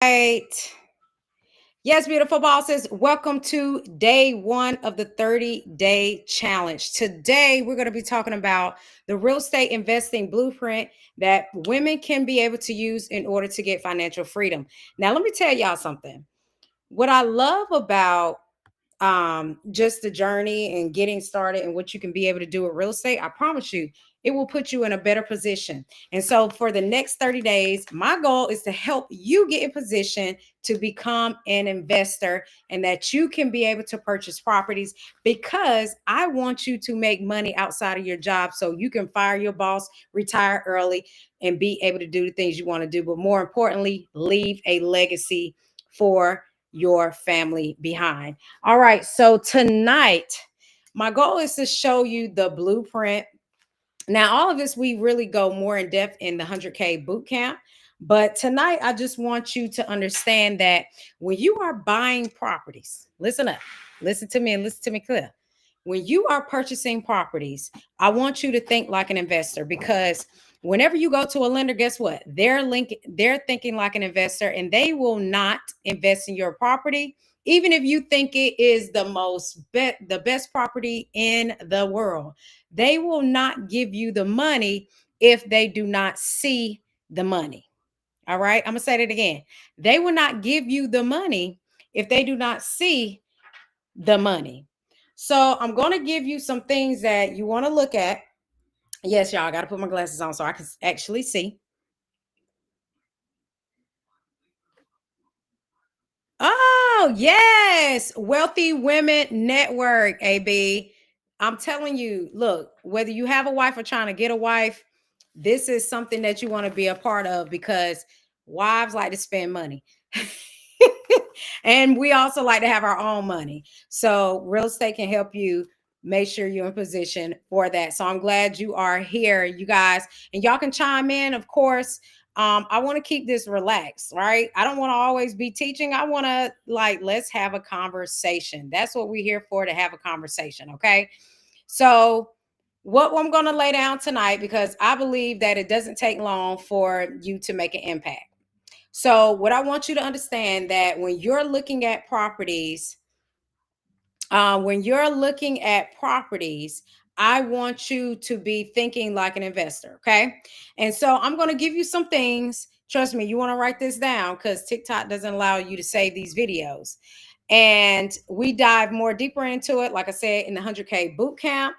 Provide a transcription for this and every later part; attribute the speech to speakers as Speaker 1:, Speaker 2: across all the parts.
Speaker 1: Right. Yes, beautiful bosses. Welcome to day one of the 30-day challenge. Today, we're going to be talking about the real estate investing blueprint that women can be able to use in order to get financial freedom. Now, let me tell y'all something. What I love about just the journey and getting started and what you can be able to do with real estate, I promise you, it will put you in a better position. And so for the next 30 days, my goal is to help you get in position to become an investor and that you can be able to purchase properties because I want you to make money outside of your job so you can fire your boss, retire early, and be able to do the things you want to do. But more importantly, leave a legacy for your family behind. All right, so tonight, my goal is to show you the blueprint. Now, all of this, we really go more in depth in the 100K bootcamp. But tonight, I just want you to understand that when you are buying properties, listen up, listen to me and listen to me clear. When you are purchasing properties, I want you to think like an investor because whenever you go to a lender, guess what? They're thinking like an investor and they will not invest in your property even if you think it is the best property in the world. They will not give you the money if they do not see the money. All right, I'm gonna say that again. They will not give you the money if they do not see the money. So I'm going to give you some things that you want to look at. Yes, y'all, I got to put my glasses on so I can actually see. Oh, yes. Wealthy Women Network, AB. I'm telling you, look, whether you have a wife or trying to get a wife, this is something that you want to be a part of because wives like to spend money. And we also like to have our own money. So, real estate can help you make sure you're in position for that. So, I'm glad you are here, you guys. And y'all can chime in, of course. I want to keep this relaxed, right? I don't want to always be teaching. I want to let's have a conversation. That's what we're here for, to have a conversation. Okay. So what I'm going to lay down tonight, because I believe that it doesn't take long for you to make an impact. So what I want you to understand that when you're looking at properties, I want you to be thinking like an investor. Okay. And so I'm going to give you some things. Trust me, you want to write this down because TikTok doesn't allow you to save these videos. And we dive more deeper into it, like I said, in the 100K boot camp.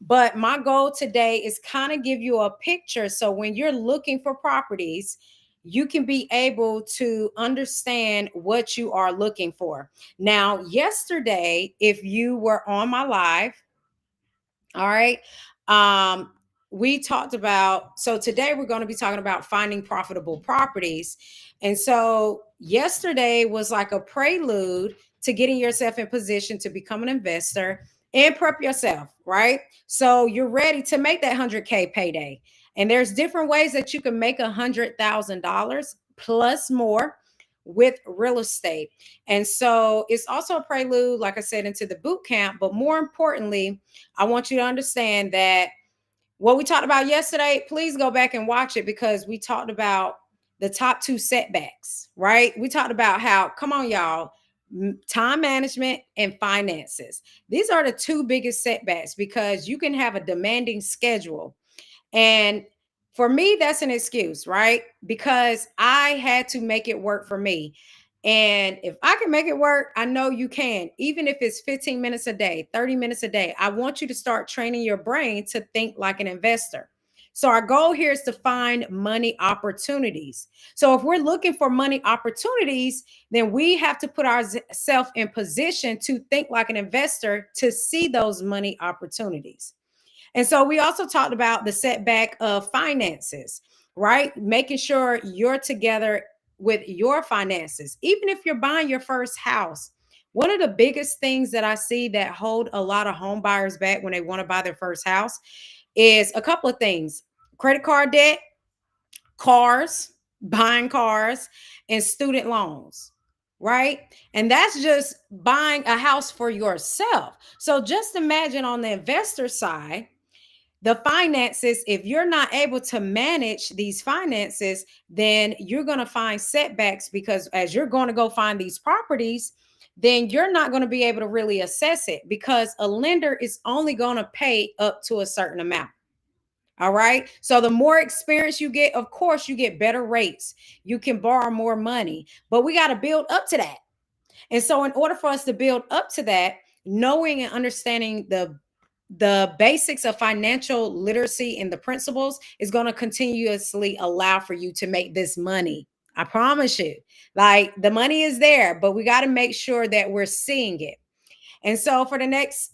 Speaker 1: But my goal today is kind of give you a picture. So when you're looking for properties, you can be able to understand what you are looking for. Now, yesterday, if you were on my live, all right, um, we talked about, so today we're going to be talking about finding profitable properties. And so yesterday was like a prelude to getting yourself in position to become an investor and prep yourself, right? So you're ready to make that 100K payday. And there's different ways that you can make $100,000 plus more with real estate. And so it's also a prelude, like I said, into the boot camp. But more importantly, I want you to understand that what we talked about yesterday, please go back and watch it because we talked about the top two setbacks, right? We talked about how, come on, y'all, time management and finances. These are the two biggest setbacks because you can have a demanding schedule. And for me, that's an excuse, right? Because I had to make it work for me. And if I can make it work, I know you can. Even if it's 15 minutes a day, 30 minutes a day, I want you to start training your brain to think like an investor. So, our goal here is to find money opportunities. So, if we're looking for money opportunities, then we have to put ourselves in position to think like an investor to see those money opportunities. And so we also talked about the setback of finances, right? Making sure you're together with your finances. Even if you're buying your first house, one of the biggest things that I see that hold a lot of home buyers back when they want to buy their first house is a couple of things: credit card debt, cars, buying cars, and student loans, right? And that's just buying a house for yourself. So just imagine on the investor side, the finances, if you're not able to manage these finances, then you're going to find setbacks, because as you're going to go find these properties, then you're not going to be able to really assess it, because a lender is only going to pay up to a certain amount. All right. So the more experience you get, of course, you get better rates. You can borrow more money, but we got to build up to that. And so, in order for us to build up to that, knowing and understanding the basics of financial literacy and the principles is going to continuously allow for you to make this money. I promise you. Like, the money is there, but we got to make sure that we're seeing it. And so for the next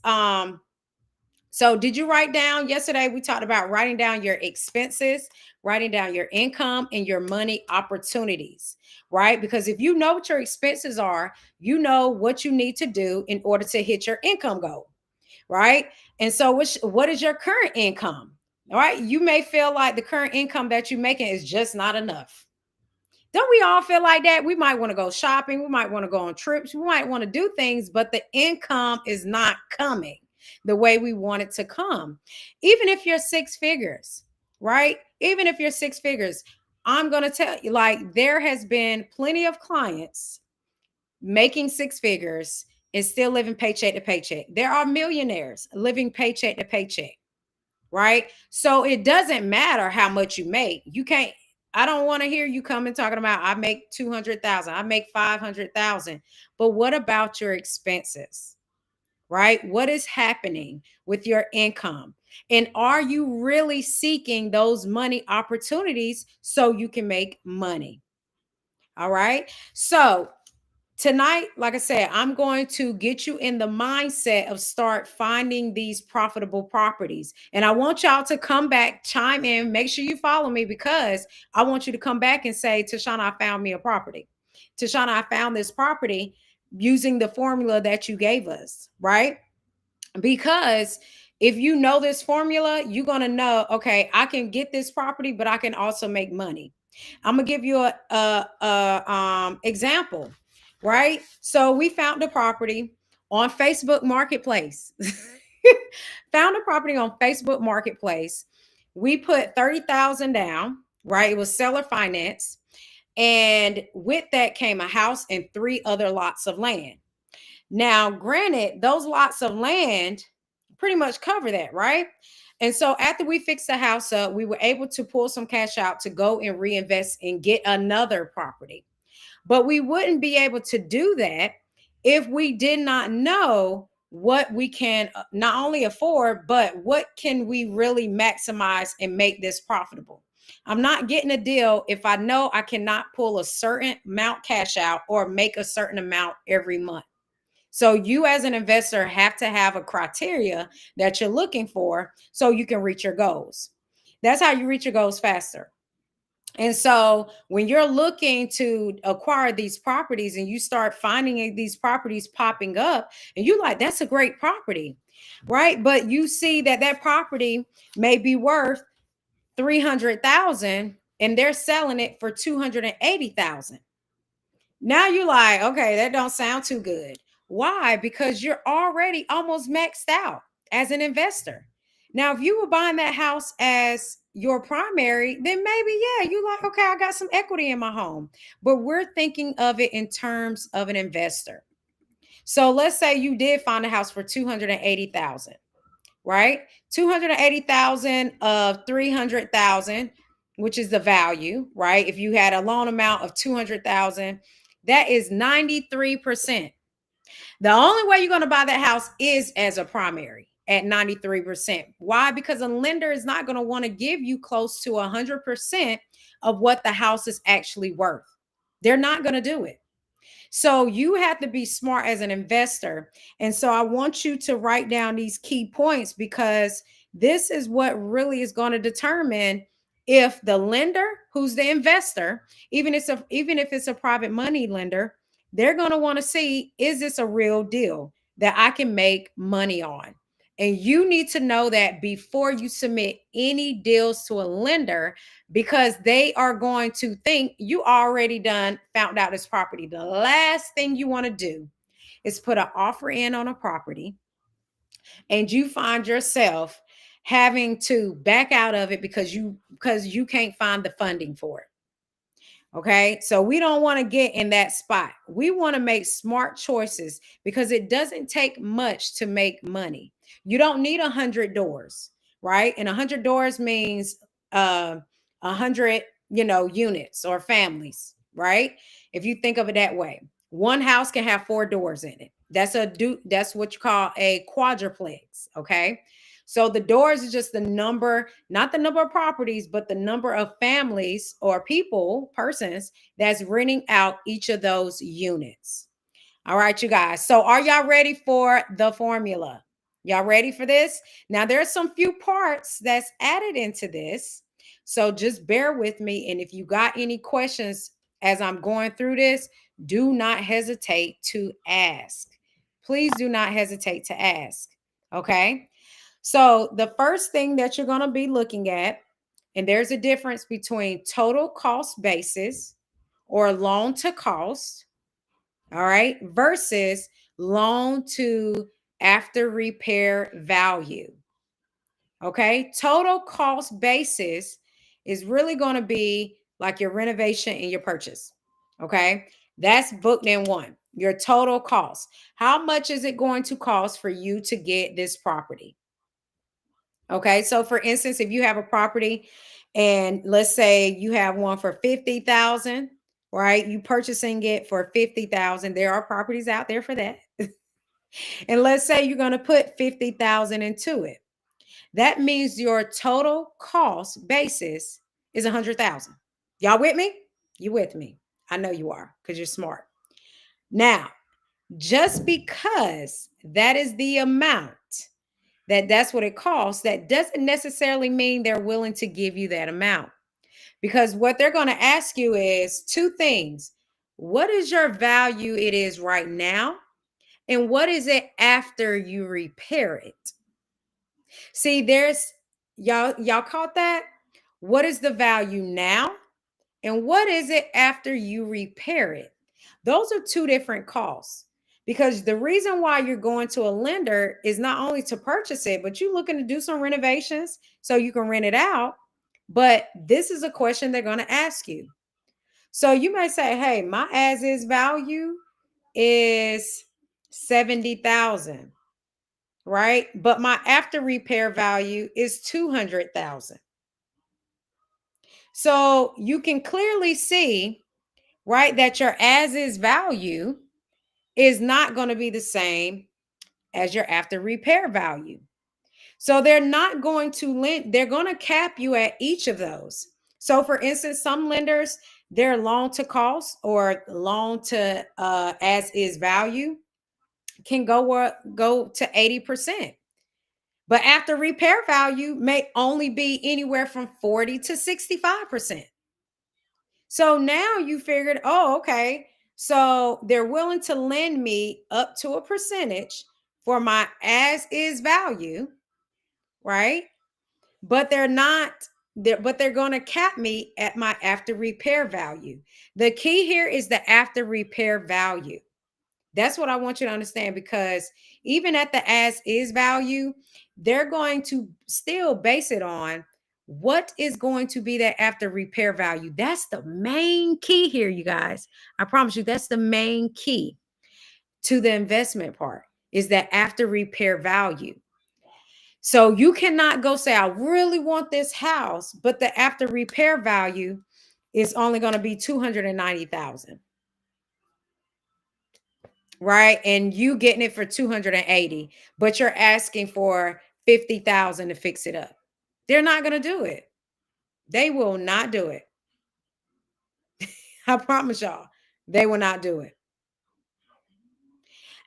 Speaker 1: so did you write down, yesterday we talked about writing down your expenses, writing down your income and your money opportunities, right? Because if you know what your expenses are, you know what you need to do in order to hit your income goal, right? And so what is your current income? All right. You may feel like the current income that you're making is just not enough. Don't we all feel like that? We might want to go shopping. We might want to go on trips. We might want to do things, but the income is not coming the way we want it to come. Even if you're six figures, right? Even if you're six figures, I'm going to tell you, like, there has been plenty of clients making six figures and still living paycheck to paycheck. There are millionaires living paycheck to paycheck, right? So it doesn't matter how much you make. You can't, I don't want to hear you coming talking about I make 200,000, I make 500,000. But what about your expenses? Right? What is happening with your income? And are you really seeking those money opportunities so you can make money? All right. So tonight, like I said, I'm going to get you in the mindset of start finding these profitable properties. And I want y'all to come back, chime in, make sure you follow me, because I want you to come back and say, Tashana, I found me a property. Tashana, I found this property using the formula that you gave us, right? Because if you know this formula, you're going to know, okay, I can get this property, but I can also make money. I'm gonna give you a example, right? So we found a property on Facebook Marketplace. Found a property on Facebook Marketplace. We put 30,000 down, right? It was seller finance, and with that came a house and three other lots of land. Now, granted, those lots of land pretty much cover that, right? And so after we fixed the house up, we were able to pull some cash out to go and reinvest and get another property. But we wouldn't be able to do that if we did not know what we can not only afford, but what can we really maximize and make this profitable. I'm not getting a deal if I know I cannot pull a certain amount cash out or make a certain amount every month. So you as an investor have to have a criteria that you're looking for so you can reach your goals. That's how you reach your goals faster. And so when you're looking to acquire these properties and you start finding these properties popping up and you like, that's a great property, right? But you see that that property may be worth 300,000 and they're selling it for 280,000. Now you're like, okay, that don't sound too good. Why? Because you're already almost maxed out as an investor. Now, if you were buying that house as your primary, then maybe, yeah, you like, okay, I got some equity in my home. But we're thinking of it in terms of an investor. So let's say you did find a house for 280,000, right? 280,000 of 300,000, which is the value, right? If you had a loan amount of 200,000, that is 93%. The only way you're going to buy that house is as a primary at 93%. Why? Because a lender is not going to want to give you close to 100% of what the house is actually worth. They're not going to do it. So you have to be smart as an investor. And so I want you to write down these key points, because this is what really is going to determine if the lender, who's the investor, even if it's a private money lender, they're going to want to see, is this a real deal that I can make money on? And you need to know that before you submit any deals to a lender, because they are going to think you already found out this property. The last thing you want to do is put an offer in on a property and you find yourself having to back out of it because you can't find the funding for it. Okay. So we don't want to get in that spot. We want to make smart choices because it doesn't take much to make money. You don't need 100 doors, right? And 100 doors means uh 100, units or families, right? If you think of it that way, one house can have 4 doors in it. That's what you call a quadruplex. Okay. So the doors is just the number, not the number of properties, but the number of families or persons that's renting out each of those units. All right, you guys. So are y'all ready for the formula? Y'all ready for this? Now there's some few parts that's added into this. So just bear with me. And if you got any questions as I'm going through this, do not hesitate to ask. Please do not hesitate to ask. Okay. So the first thing that you're going to be looking at, and there's a difference between total cost basis or loan to cost, all right, versus loan to after repair value. Okay, total cost basis is really going to be like your renovation and your purchase. Okay, that's booked in one. Your total cost. How much is it going to cost for you to get this property? Okay, so for instance, if you have a property and let's say you have one for 50,000, right? You purchasing it for 50,000. There are properties out there for that. And let's say you're going to put 50,000 into it. That means your total cost basis is 100,000. Y'all with me? You with me? I know you are because you're smart. Now, just because that is the amount that's what it costs, that doesn't necessarily mean they're willing to give you that amount. Because what they're going to ask you is two things. What is your value it is right now? And what is it after you repair it? See, there's y'all caught that? What is the value now? And what is it after you repair it? Those are two different costs. Because the reason why you're going to a lender is not only to purchase it, but you're looking to do some renovations so you can rent it out. But this is a question they're going to ask you. So you may say, hey, my as is value is 70,000, right? But my after repair value is 200,000. So you can clearly see, right, that your as is value is not going to be the same as your after repair value. So they're not going to lend, they're going to cap you at each of those. So for instance, some lenders, their loan to cost or loan to as is value can go to 80%. But after repair value may only be anywhere from 40 to 65%. So now you figured, oh, okay. So they're willing to lend me up to a percentage for my as is value, right? But they're not but they're going to cap me at my after repair value. The key here is the after repair value. That's what I want you to understand, because even at the as is value, they're going to still base it on what is going to be that after repair value. That's the main key here, you guys. I promise you, that's the main key to the investment part, is that after repair value. So you cannot go say, I really want this house, but the after repair value is only going to be 290,000. Right? And you getting it for 280, but you're asking for 50,000 to fix it up. They're not going to do it. They will not do it. I promise y'all, they will not do it.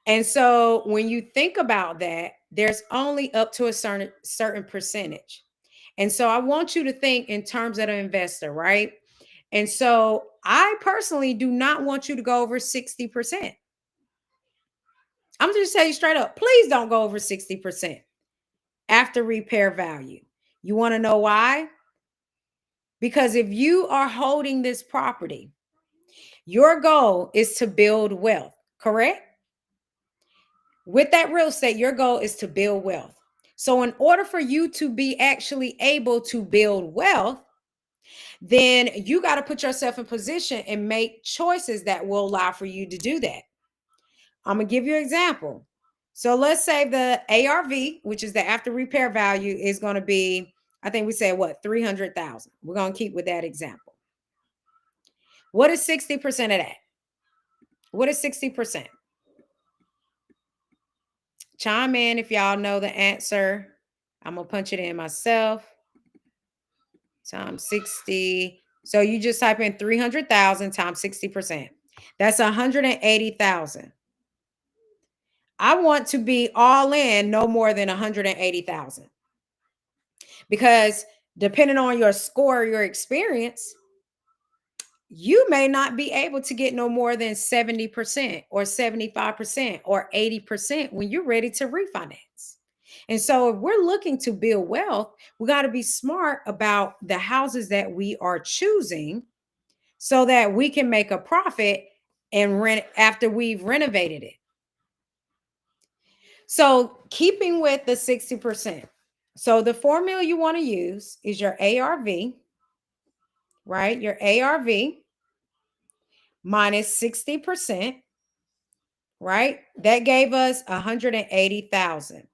Speaker 1: And so when you think about that, there's only up to a certain percentage. And so I want you to think in terms of an investor, right? And so I personally do not want you to go over 60%. I'm just tell you straight up, please don't go over 60% after repair value. You want to know why? Because if you are holding this property, your goal is to build wealth, correct? With that real estate, your goal is to build wealth. So in order for you to be actually able to build wealth, then you got to put yourself in position and make choices that will allow for you to do that. I'm going to give you an example. So let's say the ARV, which is the after repair value, is going to be, I think we said what, 300,000. We're going to keep with that example. What is 60% of that? What is 60%? Chime in if y'all know the answer. I'm going to punch it in myself. Times 60. So you just type in 300,000 times 60%. That's 180,000. I want to be all in no more than 180,000. Because depending on your score, your experience, you may not be able to get no more than 70% or 75% or 80% when you're ready to refinance. And so if we're looking to build wealth, we got to be smart about the houses that we are choosing so that we can make a profit and rent after we've renovated it. So keeping with the 60%. So the formula you want to use is your ARV, right? Your ARV minus 60%, right? That gave us 180,000.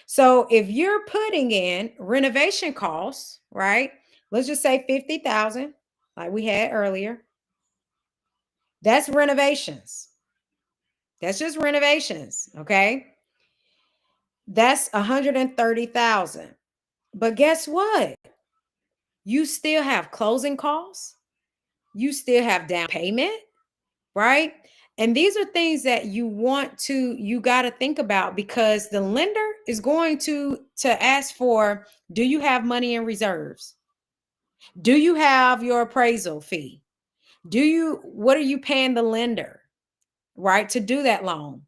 Speaker 1: So if you're putting in renovation costs, right? Let's just say 50,000 like we had earlier. That's renovations. That's just renovations, okay? That's 130,000. But guess what? You still have closing costs. You still have down payment, right? And these are things that you got to think about because the lender is going to ask for, do you have money in reserves? Do you have your appraisal fee? What are you paying the lender, right, to do that loan?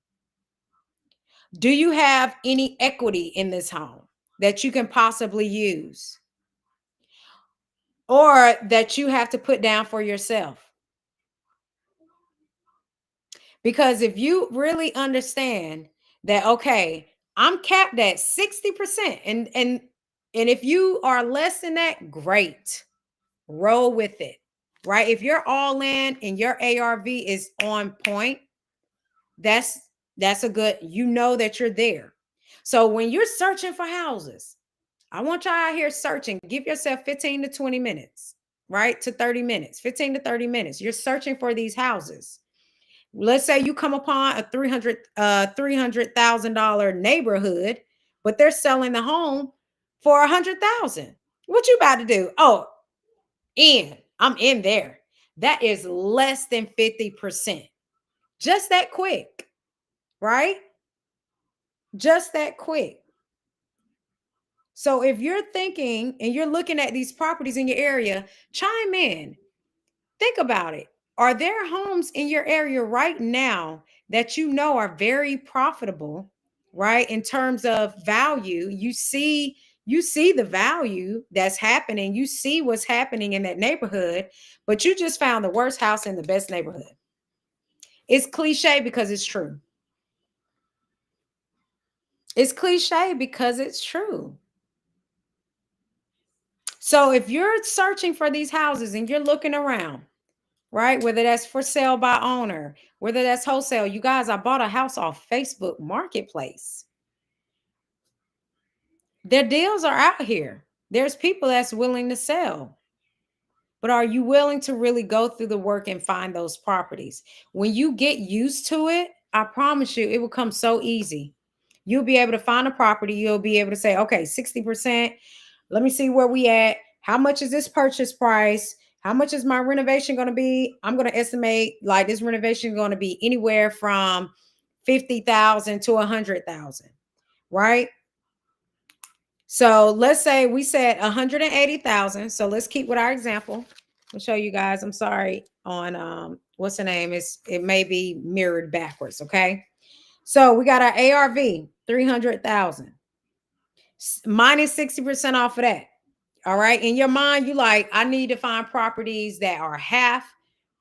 Speaker 1: Do you have any equity in this home that you can possibly use or that you have to put down for yourself? Because if you really understand that, okay, I'm capped at 60%, and if you are less than that, great. Roll with it. Right? If you're all in and your ARV is on point, that's a good, you know that you're there. So when you're searching for houses, I want y'all out here searching. Give yourself 15 to 20 minutes, right? To 30 minutes, 15 to 30 minutes. You're searching for these houses. Let's say you come upon a $300,000 neighborhood, but they're selling the home for 100,000. What you about to do? Oh, I'm in there. That is less than 50%. Just that quick, right? Just that quick. So if you're thinking and you're looking at these properties in your area, chime in. Think about it. Are there homes in your area right now that you know are very profitable, right? In terms of value, you see the value that's happening. You see what's happening in that neighborhood, but you just found the worst house in the best neighborhood. It's cliche because it's true. It's cliche because it's true. So if you're searching for these houses and you're looking around, right? Whether that's for sale by owner, whether that's wholesale. You guys, I bought a house off Facebook Marketplace. Their deals are out here. There's people that's willing to sell. But are you willing to really go through the work and find those properties? When you get used to it, I promise you, it will come so easy. You'll be able to find a property. You'll be able to say, okay, 60%. Let me see where we at. How much is this purchase price? How much is my renovation going to be? I'm going to estimate like this renovation is going to be anywhere from 50,000 to 100,000, right? So let's say we said 180,000. So let's keep with our example. I'll show you guys. I'm sorry on what's the name? It may be mirrored backwards. Okay. So we got our ARV 300,000 minus 60% off of that. All right. In your mind, you like, I need to find properties that are half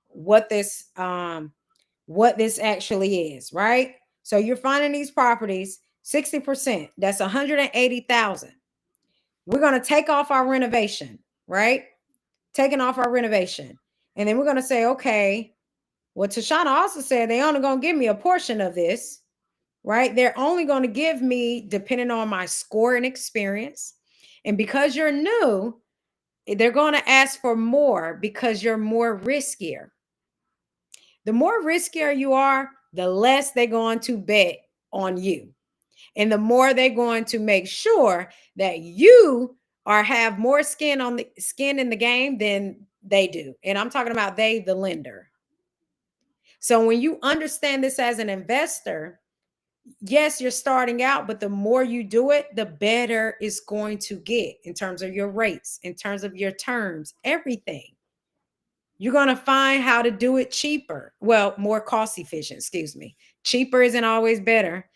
Speaker 1: what this actually is, right? So you're finding these properties. 60%, that's 180,000. We're going to take off our renovation, right? Taking off our renovation. And then we're going to say, okay, well, Tashana also said they only going to give me a portion of this, right? They're only going to give me depending on my score and experience. And because you're new, they're going to ask for more because you're more riskier. The more riskier you are, the less they're going to bet on you. And the more they're going to make sure that you are have more skin in the game than they do. And I'm talking about they, the lender. So when you understand this as an investor, yes, you're starting out, but the more you do it, the better it's going to get in terms of your rates, in terms of your terms, everything. You're going to find how to do it cheaper. Well, more cost efficient, excuse me. Cheaper isn't always better.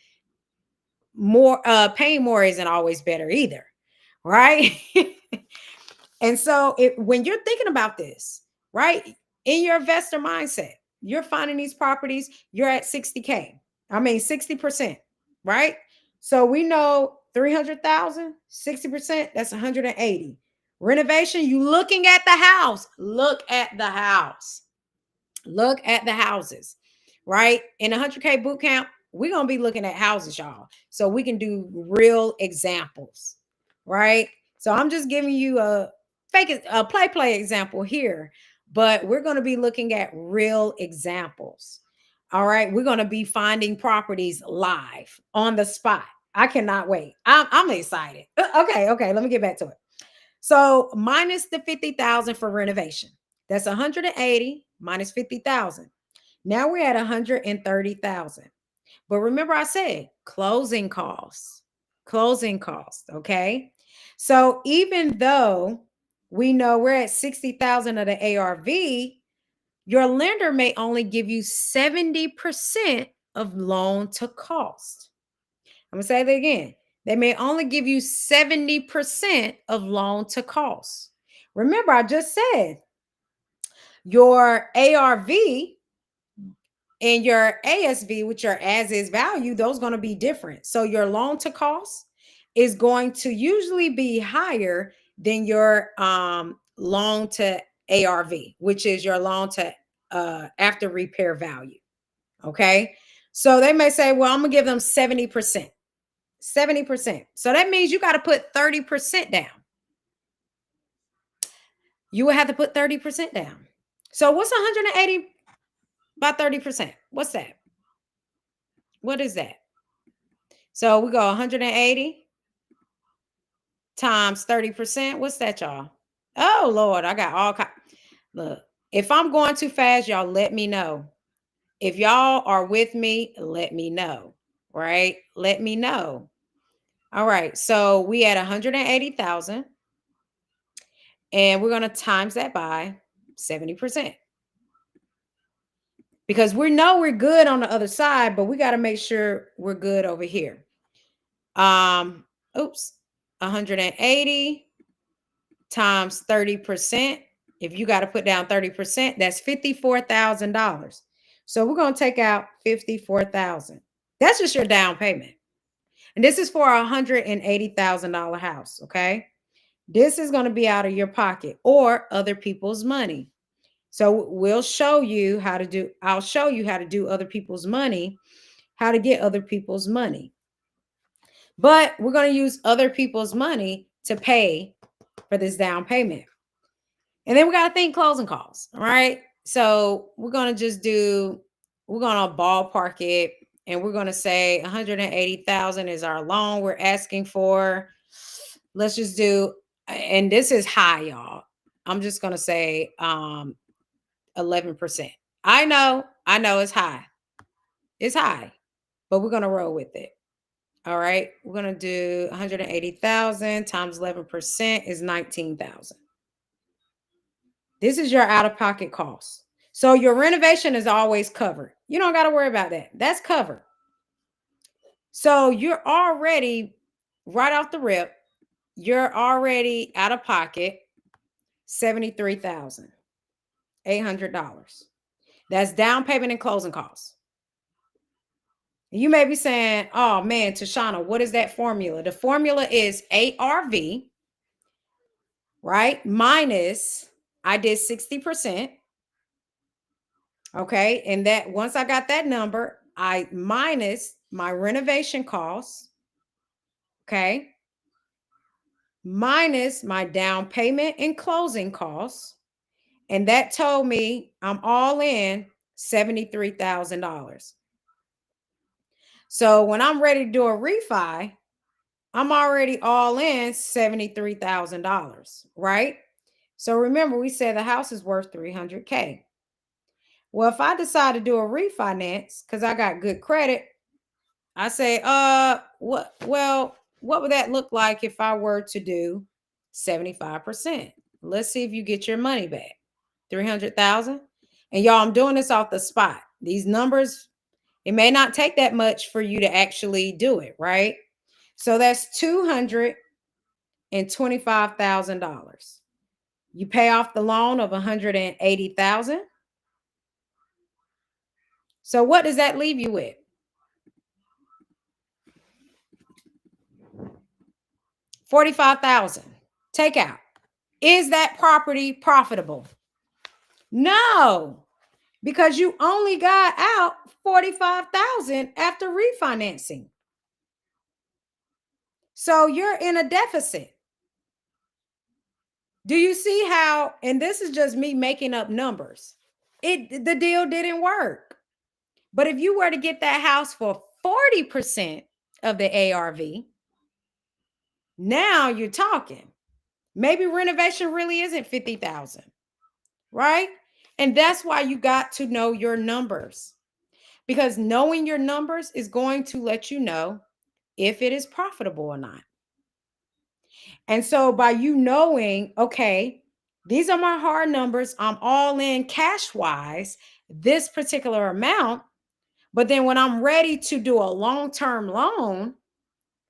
Speaker 1: More paying more isn't always better either, right? And so when you're thinking about this, right, in your investor mindset, you're finding these properties, you're at 60K. I mean 60%, right? So we know 300,000, 60%, that's 180. Renovation, you looking at the house. Look at the house. Look at the houses, right? In 100K boot camp, we're going to be looking at houses, y'all. So we can do real examples, right? So I'm just giving you a play example here, but we're going to be looking at real examples. All right. We're going to be finding properties live on the spot. I cannot wait. I'm excited. Okay. Let me get back to it. So minus the 50,000 for renovation. That's 180 minus 50,000. Now we're at 130,000. But remember I said closing costs. Closing costs, okay? So even though we know we're at 60,000 of the ARV, your lender may only give you 70% of loan to cost. I'm going to say that again. They may only give you 70% of loan to cost. Remember, I just said your ARV and your ASV, which are as is value, those going to be different. So your loan to cost is going to usually be higher than your loan to ARV, which is your loan to after repair value. Okay. So they may say, well, I'm going to give them 70%. 70%. So that means you got to put 30% down. You will have to put 30% down. So what's 180 by 30%? What's that? What is that? So we go 180 times 30%. What's that, y'all? Oh, Lord, I got all kinds. Look, if I'm going too fast, y'all let me know. If y'all are with me, let me know, right? Let me know. All right, so we at 180,000 and we're going to times that by 70%. Because we know we're good on the other side, but we got to make sure we're good over here. 180 times 30%. If you got to put down 30%, that's $54,000. So we're going to take out 54,000. That's just your down payment. And this is for a $180,000 house, okay? This is going to be out of your pocket or other people's money. So we'll show you how to do, I'll show you how to do other people's money, how to get other people's money. But we're going to use other people's money to pay for this down payment. And then we got to think closing costs. All right. So we're going to just do, we're going to ballpark it and we're going to say 180,000 is our loan we're asking for. Let's just do, and this is high, y'all. I'm just going to say 11%. I know it's high. It's high, but we're going to roll with it. All right. We're going to do 180,000 times 11% is 19,000. This is your out-of-pocket cost. So your renovation is always covered. You don't got to worry about that. That's covered. So you're already right off the rip, you're already out of pocket $73,800. That's down payment and closing costs. You may be saying, oh man, Tashana, what is that formula? The formula is ARV, right? Minus, I did 60%. Okay. And that once I got that number, I minus my renovation costs. Okay. Minus my down payment and closing costs. And that told me I'm all in $73,000. So when I'm ready to do a refi, I'm already all in $73,000, right? So remember, we said the house is worth 300K. Well, if I decide to do a refinance because I got good credit, I say, what would that look like if I were to do 75%? Let's see if you get your money back. 300,000. And y'all, I'm doing this off the spot. These numbers, it may not take that much for you to actually do it, right? So that's $225,000. You pay off the loan of 180,000. So what does that leave you with? 45,000. Take out. Is that property profitable? No, because you only got out 45,000 after refinancing. So you're in a deficit. Do you see how, and this is just me making up numbers. The deal didn't work. But if you were to get that house for 40% of the ARV, now you're talking. Maybe renovation really isn't 50,000, right? And that's why you got to know your numbers, because knowing your numbers is going to let you know if it is profitable or not. And so by you knowing, okay, these are my hard numbers, I'm all in cash wise, this particular amount. But then when I'm ready to do a long-term loan,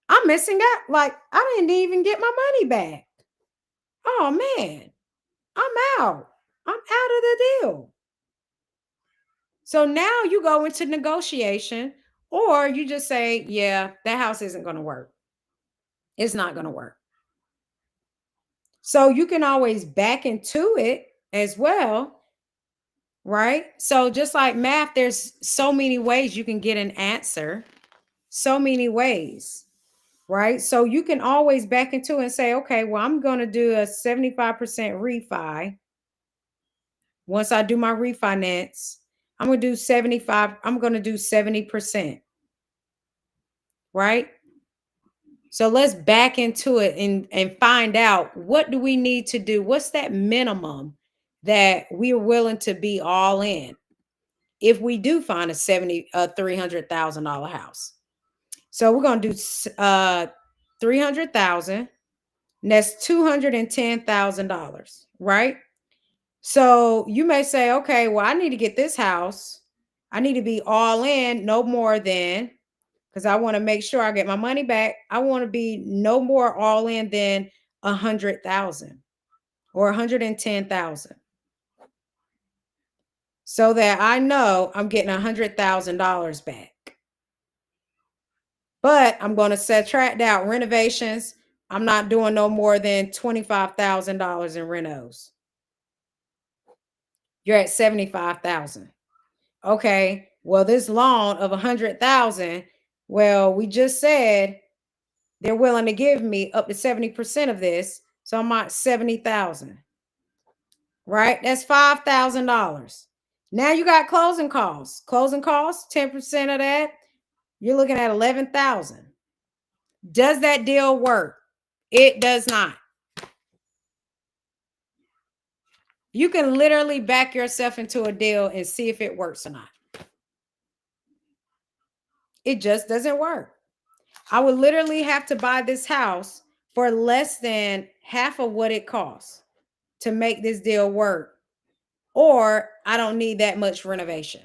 Speaker 1: I'm missing out. Like, I didn't even get my money back. Oh man, I'm out. I'm out of the deal. So now you go into negotiation, or you just say, yeah, that house isn't going to work. It's not going to work. So you can always back into it as well, right? So just like math, there's so many ways you can get an answer, so many ways, right? So you can always back into it and say, okay, well, I'm going to do a 75% refi. Once I do my refinance, I'm going to do 75, I'm going to do 70%, right? So let's back into it and find out, what do we need to do? What's that minimum that we're willing to be all in if we do find a $300,000 house? So we're going to do 300,000. That's $210,000, right? So you may say, okay, well, I need to get this house. I need to be all in no more than, because I want to make sure I get my money back. I want to be no more all in than 100,000 or 110,000, so that I know I'm getting $100,000 back. But I'm going to subtract out renovations. I'm not doing no more than $25,000 in renos. You're at 75,000. Okay. Well, this loan of 100,000, well, we just said they're willing to give me up to 70% of this. So I'm at 70,000, right? That's $5,000. Now you got closing costs. Closing costs, 10% of that, you're looking at 11,000. Does that deal work? It does not. You can literally back yourself into a deal and see if it works or not. It just doesn't work. I would literally have to buy this house for less than half of what it costs to make this deal work, or I don't need that much renovation.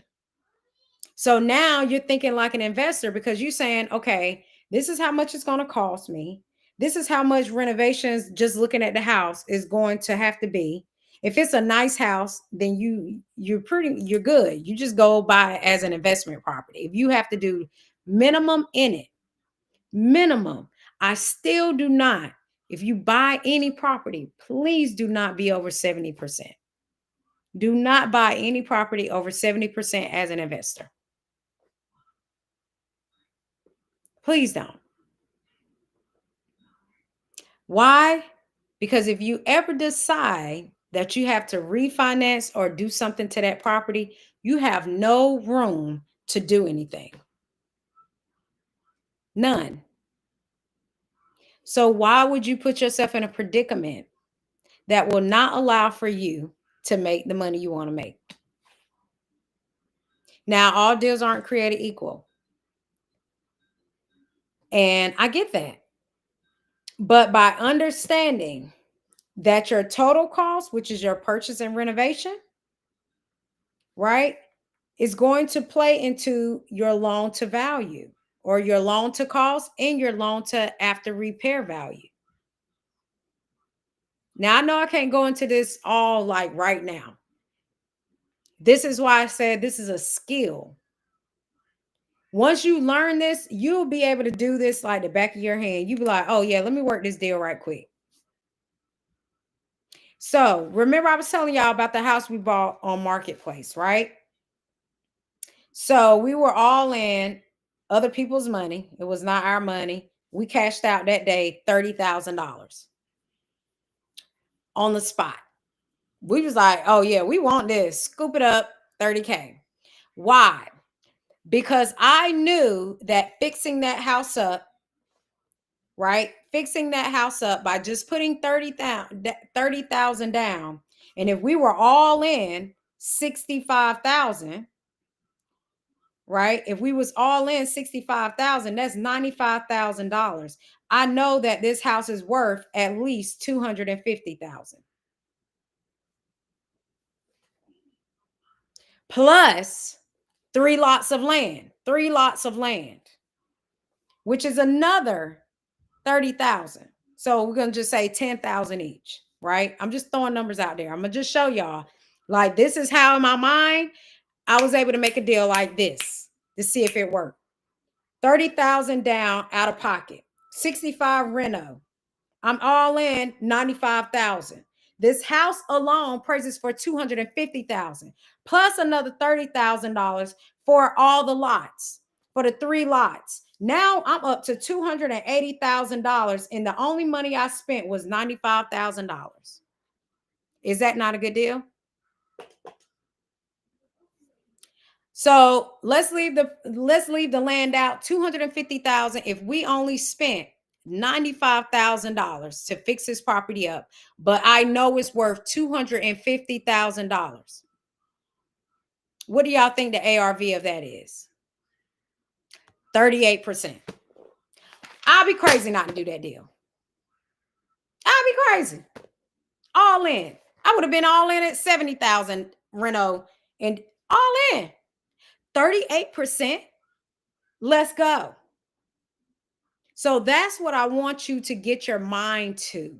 Speaker 1: So now you're thinking like an investor, because you're saying, okay, this is how much it's going to cost me. This is how much renovations, just looking at the house, is going to have to be. If it's a nice house, then you're good. You just go buy it as an investment property. If you have to do minimum in it. Minimum. I still do not. If you buy any property, please do not be over 70%. Do not buy any property over 70% as an investor. Please don't. Why? Because if you ever decide that you have to refinance or do something to that property, you have no room to do anything. None. So why would you put yourself in a predicament that will not allow for you to make the money you want to make? Now, all deals aren't created equal. And I get that. But by understanding that your total cost, which is your purchase and renovation, right, is going to play into your loan to value or your loan to cost and your loan to after repair value. Now, I know I can't go into this all like right now. This is why I said this is a skill. Once you learn this, you'll be able to do this like the back of your hand. You'll be like, oh, yeah, let me work this deal right quick. So remember, I was telling y'all about the house we bought on Marketplace, right? So we were all in other people's money. It was not our money. We cashed out that day $30,000 on the spot. We was like, oh, yeah, we want this. Scoop it up, 30K. Why? Because I knew that fixing that house up, right? Fixing that house up by just putting 30,000 down. And if we were all in 65,000, right? If we was all in 65,000, that's $95,000. I know that this house is worth at least 250,000. Plus 3 lots of land, which is another 30,000. So we're going to just say 10,000 each, right? I'm just throwing numbers out there. I'm going to just show y'all like this is how in my mind I was able to make a deal like this to see if it worked. 30,000 down out of pocket, 65 reno. I'm all in 95,000. This house alone prices for 250,000 plus another $30,000 for all the lots, for the 3 lots. Now I'm up to $280,000 and the only money I spent was $95,000. Is that not a good deal? So let's leave the land out. 250,000. If we only spent $95,000 to fix this property up, but I know it's worth $250,000. What do y'all think the ARV of that is? 38%. I'll be crazy not to do that deal. I'll be crazy. All in. I would have been all in at 70,000 reno and all in. 38%. Let's go. So that's what I want you to get your mind to.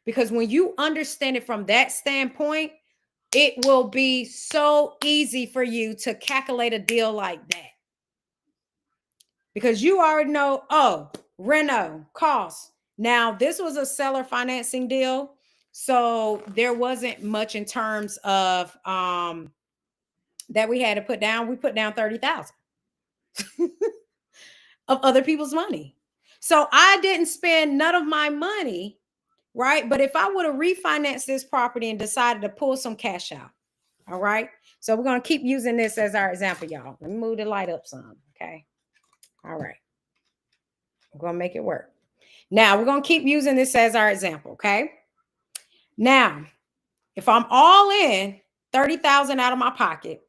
Speaker 1: Because when you understand it from that standpoint, it will be so easy for you to calculate a deal like that. Because you already know, oh, reno, cost. Now, this was a seller financing deal. So there wasn't much in terms of that we had to put down. We put down 30,000 of other people's money. So I didn't spend none of my money, right? But if I would have refinanced this property and decided to pull some cash out, all right? So we're going to keep using this as our example, y'all. Let me move the light up some, okay? All right. We're going to make it work. Now, we're going to keep using this as our example, okay? Now, if I'm all in 30,000 out of my pocket,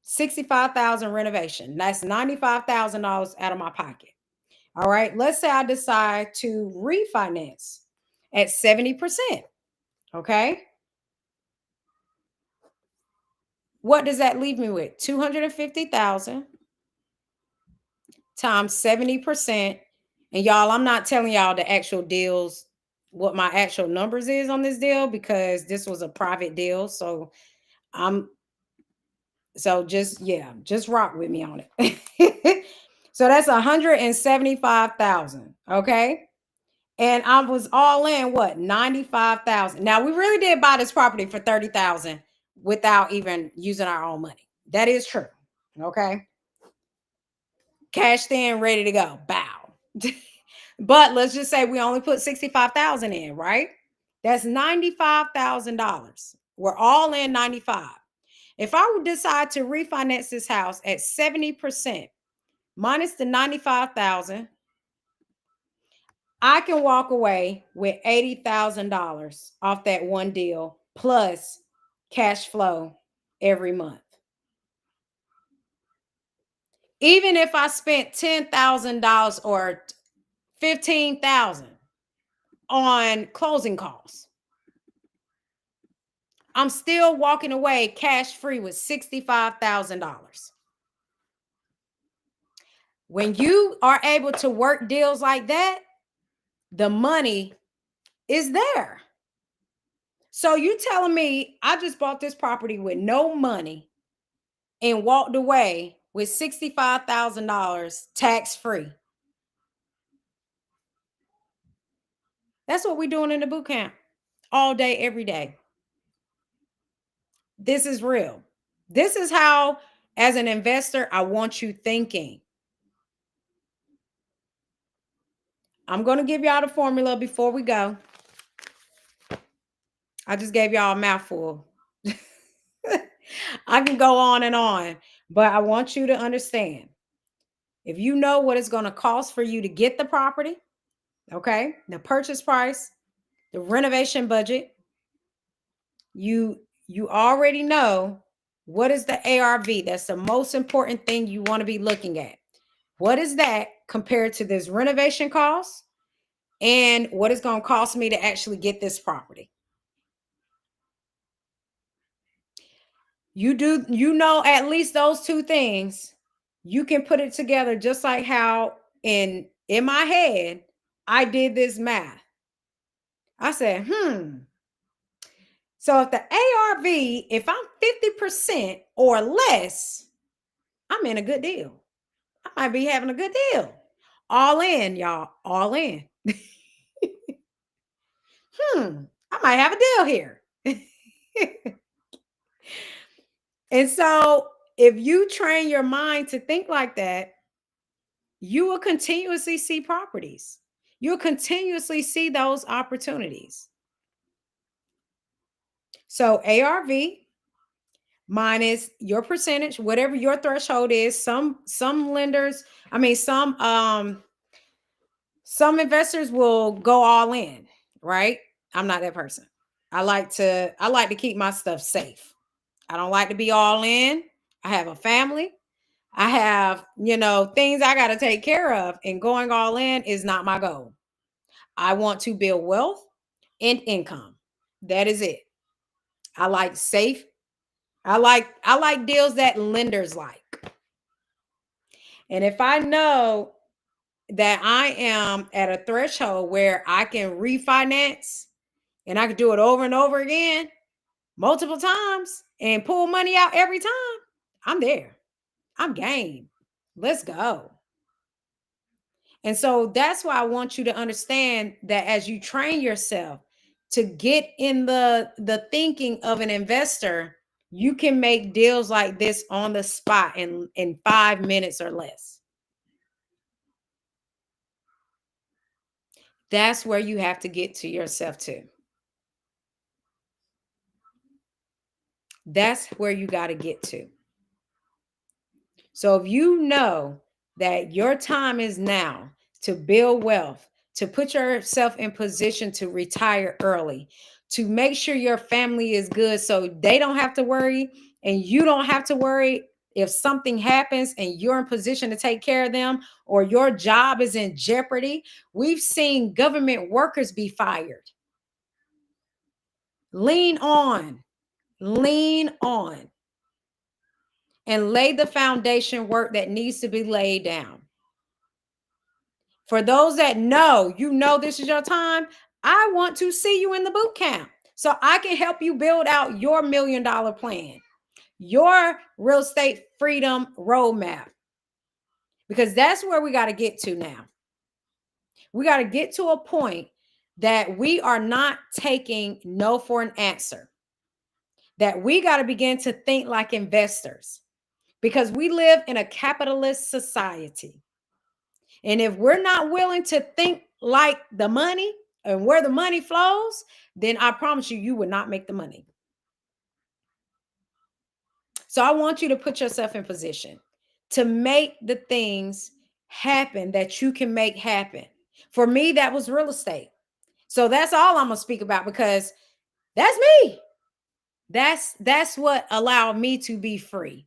Speaker 1: 65,000 renovation, that's $95,000 out of my pocket. All right, let's say I decide to refinance at 70%. Okay. What does that leave me with? 250,000 times 70%. And y'all, I'm not telling y'all the actual deals, what my actual numbers is on this deal, because this was a private deal. So just rock with me on it. So that's 175,000. Okay. And I was all in what, 95,000. Now we really did buy this property for 30,000 without even using our own money. That is true. Okay. Cashed in, ready to go. Bow. But let's just say we only put 65,000 in, right? That's $95,000. We're all in 95. If I would decide to refinance this house at 70% minus the 95,000, I can walk away with $80,000 off that one deal plus cash flow every month. Even if I spent $10,000 or 15,000 on closing costs, I'm still walking away cash free with $65,000. When you are able to work deals like that, the money is there. So you telling me I just bought this property with no money and walked away with $65,000 tax free? That's what we're doing in the boot camp all day, every day. This is real. This is how, as an investor, I want you thinking. I'm going to give y'all the formula before we go. I just gave y'all a mouthful. I can go on, but I want you to understand. If you know what it's going to cost for you to get the property, okay, the purchase price, the renovation budget, you already know what is the ARV. That's the most important thing you want to be looking at. What is that compared to this renovation cost and what it's going to cost me to actually get this property? You know at least those two things, you can put it together just like how in my head I did this math. I said, so if the ARV, if I'm 50% or less, I'm in a good deal. I might be having a good deal. All in, y'all, all in. I might have a deal here. And so if you train your mind to think like that, you will continuously see properties. You'll continuously see those opportunities. So ARV minus your percentage, whatever your threshold is. Some lenders, I mean, some investors will go all in, right? I'm not that person. I like to keep my stuff safe. I don't like to be all in. I have a family. I have, things I got to take care of, and going all in is not my goal. I want to build wealth and income. That is it. I like safe. I like deals that lenders like. And if I know that I am at a threshold where I can refinance and I can do it over and over again, multiple times, and pull money out every time, I'm there. I'm game. Let's go. And so that's why I want you to understand that as you train yourself to get in the thinking of an investor, you can make deals like this on the spot in 5 minutes or less. That's where you have to get to yourself to. That's where you got to get to. So if you know that your time is now to build wealth, to put yourself in position to retire early, to make sure your family is good so they don't have to worry and you don't have to worry if something happens and you're in position to take care of them or your job is in jeopardy. We've seen government workers be fired. Lean on, and lay the foundation work that needs to be laid down. For those that know, this is your time, I want to see you in the boot camp so I can help you build out your $1 million plan, your real estate freedom roadmap. because that's where we got to get to now. We got to get to a point that we are not taking no for an answer, that we got to begin to think like investors, because we live in a capitalist society. And if we're not willing to think like the money and where the money flows, then I promise you, you would not make the money. So I want you to put yourself in position to make the things happen that you can make happen. For me, that was real estate. So that's all I'm gonna speak about, because that's me. That's what allowed me to be free.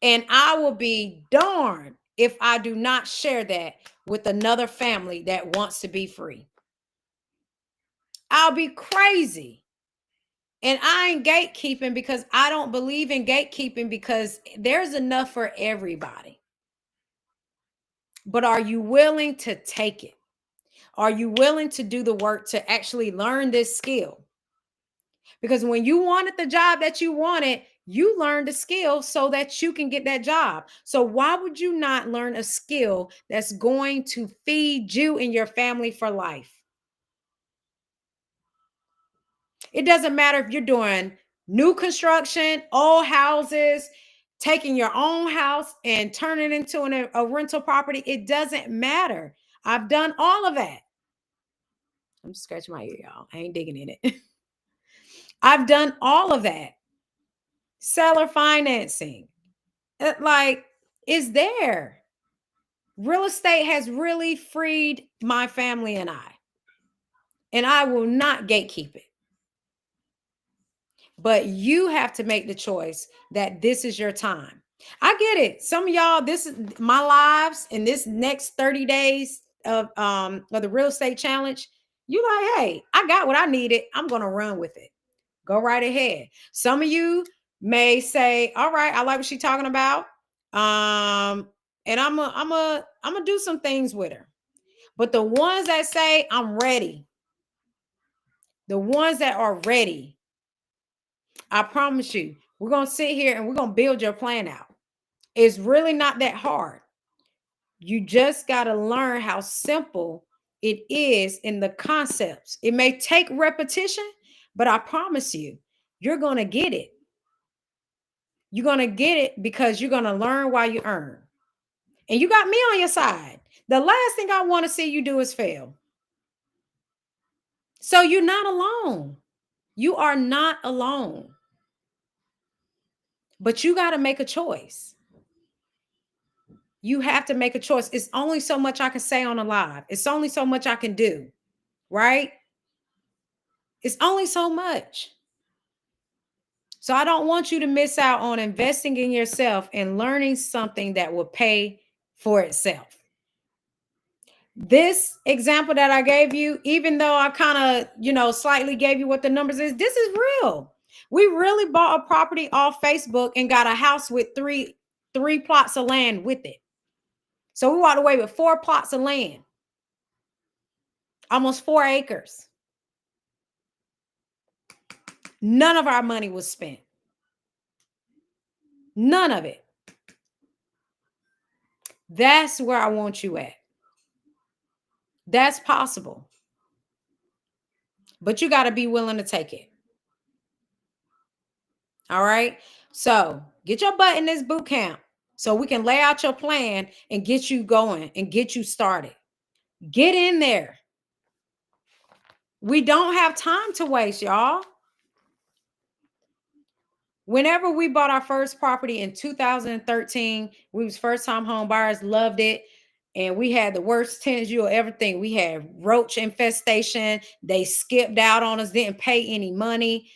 Speaker 1: And I will be darned if I do not share that with another family that wants to be free. I'll be crazy. And I ain't gatekeeping, because I don't believe in gatekeeping, because there's enough for everybody. But are you willing to take it? Are you willing to do the work to actually learn this skill? Because when you wanted the job that you wanted, you learned a skill so that you can get that job. So why would you not learn a skill that's going to feed you and your family for life? It doesn't matter if you're doing new construction, old houses, taking your own house and turning it into a rental property. It doesn't matter. I've done all of that. I'm scratching my ear, y'all. I ain't digging in it. I've done all of that. Seller financing. Like, is there. Real estate has really freed my family and I will not gatekeep it. But you have to make the choice that this is your time. I get it. Some of y'all, this is my lives in this next 30 days of the real estate challenge. You like, hey, I got what I needed. I'm gonna run with it. Go right ahead. Some of you may say, all right, I like what she's talking about. And I'm gonna do some things with her. But the ones that say I'm ready, the ones that are ready, I promise you, we're going to sit here and we're going to build your plan out. It's really not that hard. You just got to learn how simple it is in the concepts. It may take repetition, but I promise you, you're going to get it. You're going to get it because you're going to learn while you earn. And you got me on your side. The last thing I want to see you do is fail. So you're not alone. You are not alone. But you got to make a choice. You have to make a choice. It's only so much I can say on a live. It's only so much I can do, right? It's only so much. So I don't want you to miss out on investing in yourself and learning something that will pay for itself. This example that I gave you, even though I kind of, slightly gave you what the numbers is, this is real. We really bought a property off Facebook and got a house with three plots of land with it. So we walked away with 4 plots of land, almost 4 acres. None of our money was spent. None of it. That's where I want you at. That's possible. But you got to be willing to take it. All right. So get your butt in this boot camp so we can lay out your plan and get you going and get you started. Get in there. We don't have time to waste, y'all. Whenever we bought our first property in 2013, we was first time home buyers, loved it. And we had the worst tenants you'll ever think. We had roach infestation. They skipped out on us, didn't pay any money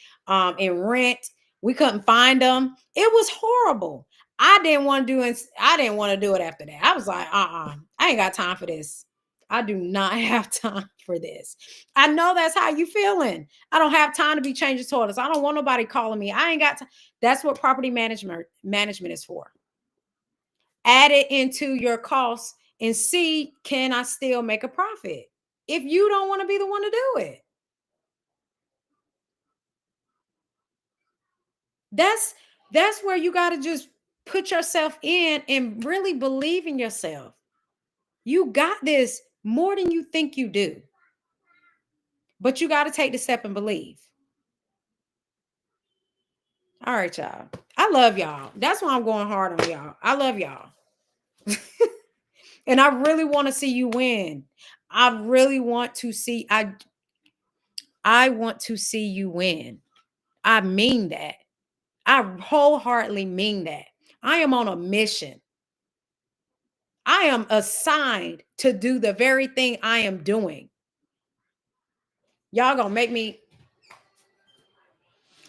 Speaker 1: in rent. We couldn't find them. It was horrible. I didn't want to do it. I didn't want to do it after that. I was like, I ain't got time for this. I do not have time for this. I know that's how you feeling. I don't have time to be changing toilets. I don't want nobody calling me. I ain't got time. That's what property management is for. Add it into your costs and see, can I still make a profit? If you don't want to be the one to do it. That's where you got to just put yourself in and really believe in yourself. You got this more than you think you do. But you got to take the step and believe. All right, y'all. I love y'all. That's why I'm going hard on y'all. I love y'all. And I really want to see you win. I really want to see I want to see you win. I mean that. I wholeheartedly mean that. I am on a mission. I am assigned to do the very thing I am doing. Y'all gonna make me.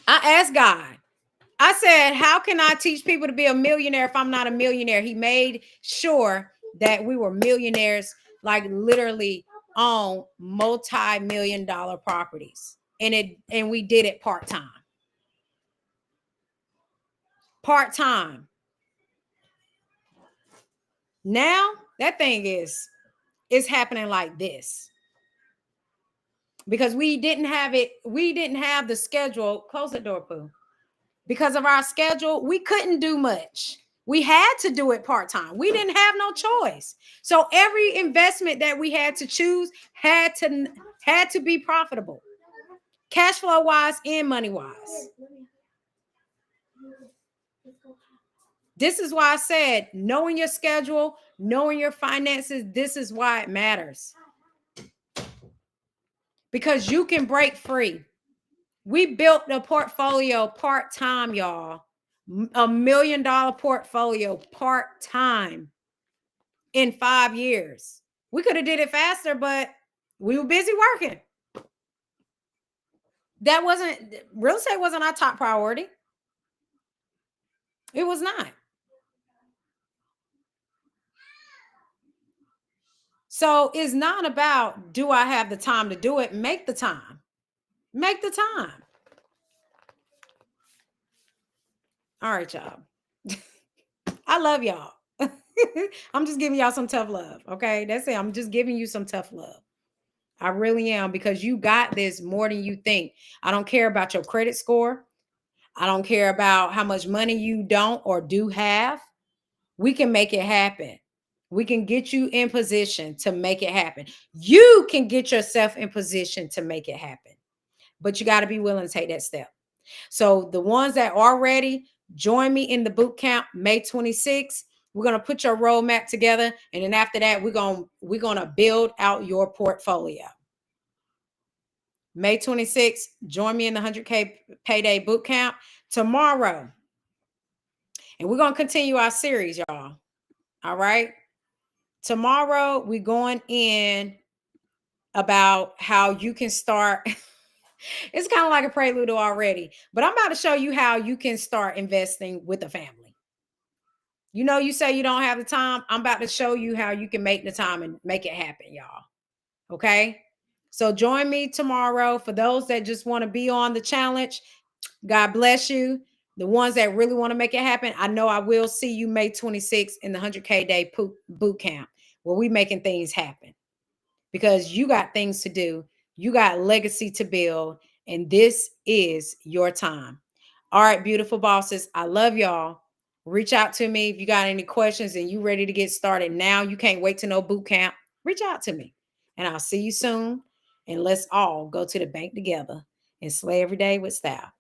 Speaker 1: I asked God, I said, how can I teach people to be a millionaire if I'm not a millionaire? He made sure that we were millionaires, like literally on multi-million dollar properties. And we did it part-time. Part-time. Now that thing is happening like this. Because we didn't have the schedule. Close the door, Pooh. Because of our schedule, we couldn't do much. We had to do it part-time. We didn't have no choice. So every investment that we had to choose had to be profitable, cash flow wise and money wise. This is why I said knowing your schedule, knowing your finances, this is why it matters. Because you can break free. We built the portfolio part-time, y'all. $1 million portfolio part-time in 5 years. We could have did it faster, but we were busy working. Real estate wasn't our top priority. It was not. So it's not about, do I have the time to do it? Make the time. Make the time. All right, y'all. I love y'all. I'm just giving y'all some tough love. Okay. That's it. I'm just giving you some tough love. I really am, because you got this more than you think. I don't care about your credit score. I don't care about how much money you don't or do have. We can make it happen. We can get you in position to make it happen. You can get yourself in position to make it happen. But you got to be willing to take that step. So the ones that are ready, join me in the boot camp May 26th. We're going to put your roadmap together. And then after that, we're going to build out your portfolio. May 26th, join me in the 100K Pay Day Bootcamp tomorrow. And we're going to continue our series, y'all. All right. Tomorrow, we're going in about how you can start. It's kind of like a prelude already, but I'm about to show you how you can start investing with a family. You know, you say you don't have the time. I'm about to show you how you can make the time and make it happen, y'all. Okay. So join me tomorrow. For those that just want to be on the challenge, God bless you. The ones that really want to make it happen, I know I will see you May 26th in the 100K Day Boot Camp, where we making things happen. Because you got things to do. You got legacy to build. And this is your time. All right, beautiful bosses. I love y'all. Reach out to me if you got any questions and you ready to get started now. You can't wait to know boot camp. Reach out to me. And I'll see you soon. And let's all go to the bank together and slay every day with style.